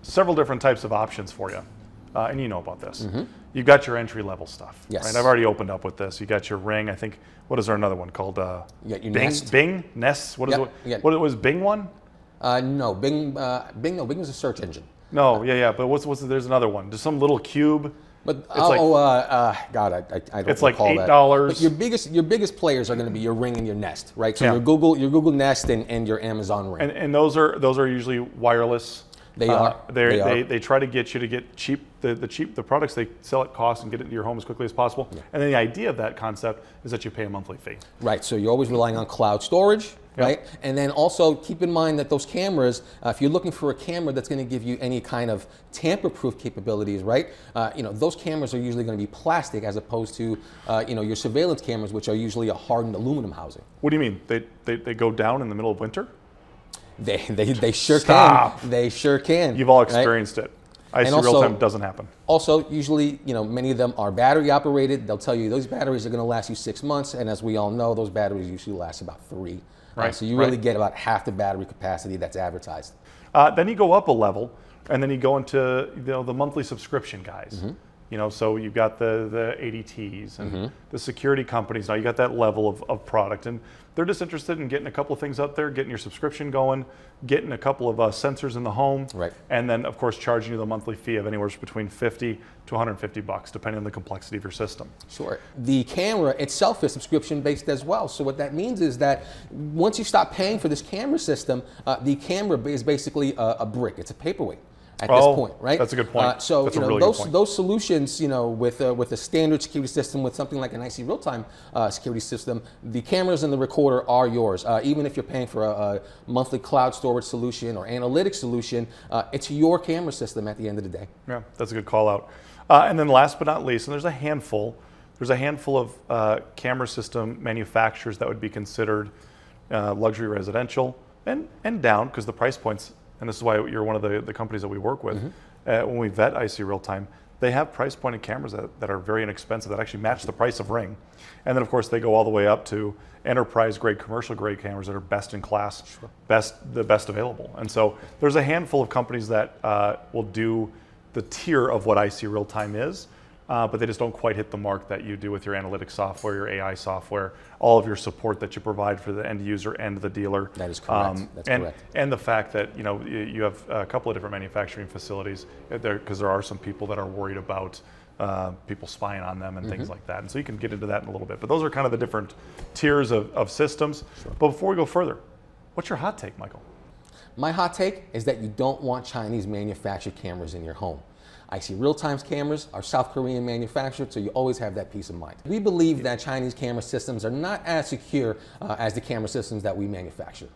several different types of options for you. And you know about this. You've got your entry-level stuff. Yes. Right? I've already opened up with this. You got your Ring. I think, what is there another one called? Your Bing? Nest. Bing? Nest? What is it? What was Bing one? No, Bing. Bing is a search engine. No, yeah. But there's another one. Just some little cube. But God, I don't. It's like recall $8. But your biggest players are going to be your Ring and your Nest, right? So Yeah. your Google Nest and your Amazon Ring. And those are usually wireless. They are. They try to get you to get cheap the products they sell at cost and get it into your home as quickly as possible. Yeah. And then the idea of that concept is that you pay a monthly fee. Right. So you're always relying on cloud storage. Right, and then also keep in mind that those cameras, if you're looking for a camera that's going to give you any kind of tamper-proof capabilities, right? Those cameras are usually going to be plastic as opposed to, your surveillance cameras, which are usually a hardened aluminum housing. What do you mean? They go down in the middle of winter? They sure Stop. can. They sure can. You've all experienced it. ICRealtime doesn't happen. Also, usually, many of them are battery operated. They'll tell you those batteries are going to last you 6 months, and as we all know, those batteries usually last about 3. Right. So you really get about half the battery capacity that's advertised. Then you go up a level, and then you go into the monthly subscription guys. So you've got the ADTs and the security companies. Now you got that level of product, and they're just interested in getting a couple of things up there, getting your subscription going, getting a couple of sensors in the home, right. And then of course charging you the monthly fee of anywhere between $50 to $150, depending on the complexity of your system. Sure. The camera itself is subscription based as well. So what that means is that once you stop paying for this camera system, the camera is basically a brick. It's a paperweight. At this point, right? That's a good point. So that's a really good point. Those solutions, with a standard security system, with something like an ICRealtime security system, the cameras and the recorder are yours. Even if you're paying for a monthly cloud storage solution or analytics solution, it's your camera system at the end of the day. Yeah, that's a good call out. And then last but not least, and there's a handful of camera system manufacturers that would be considered luxury residential and down, because the price points. And this is why you're one of the companies that we work with. When we vet ICRealtime, they have price pointed cameras that are very inexpensive, that actually match the price of Ring. And then of course they go all the way up to enterprise grade, commercial grade cameras that are best in class, the best available. And so there's a handful of companies that will do the tier of what ICRealtime is, but they just don't quite hit the mark that you do with your analytics software, your AI software, all of your support that you provide for the end user and the dealer. That is correct. That's correct. And the fact that you have a couple of different manufacturing facilities there, because there are some people that are worried about people spying on them and things like that. And so you can get into that in a little bit. But those are kind of the different tiers of systems. Sure. But before we go further, what's your hot take, Michael? My hot take is that you don't want Chinese manufactured cameras in your home. ICRealtime's cameras are South Korean manufactured, so you always have that peace of mind. We believe that Chinese camera systems are not as secure as the camera systems that we manufacture.